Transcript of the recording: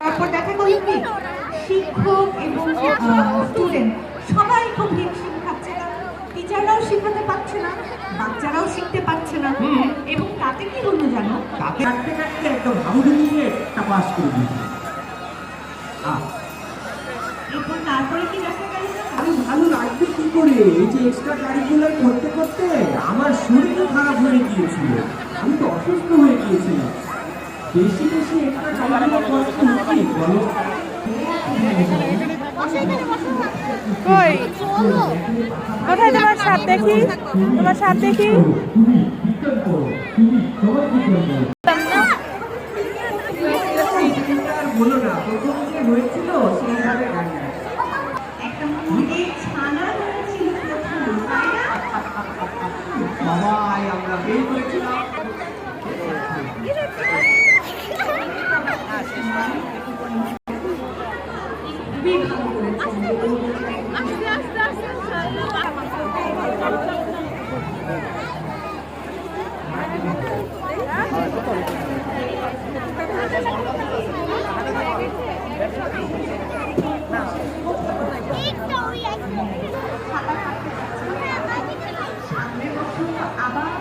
তারপর দেখা গেল কি শিক্ষক এবং স্টুডেন্ট সবাই খুব হিমশিম খাচ্ছে, টিচাররাও শিখাতে পারছে না, বাচ্চারাও শিখতে পারছে না। এবং তাতে কি হলো জানো, তাকে কাটতে কাটতে একদম হাউডি নিয়ে একটা পাস করে দিয়েছে। এবং তারপরে কি দেখা গেল আমি ভালো লাগবে কি করে, এই যে এক্সট্রা কারিকুলার করতে করতে আমার শরীর খারাপ হয়ে গিয়েছিল, আমি তো অসুস্থ হয়ে গিয়েছিলাম। বেশি বেশি এক্সট্রা কারিকুলার করতে উচিত বলো? কই কোথায় তোমার সাপ দেখি, তোমার সাপ দেখি। তুমি বিজ্ঞান করো, তুমি সবাই বিজ্ঞান করো। আর বলো না, প্রথম যে হয়েছিল সেইভাবে গান গায়। একটা মুরগির ছানা হয়েছিল প্রথম, তাই না? সবাই আমরা বের করেছিলাম। খুবই ভালো করেছেন। সামনের বছর আবার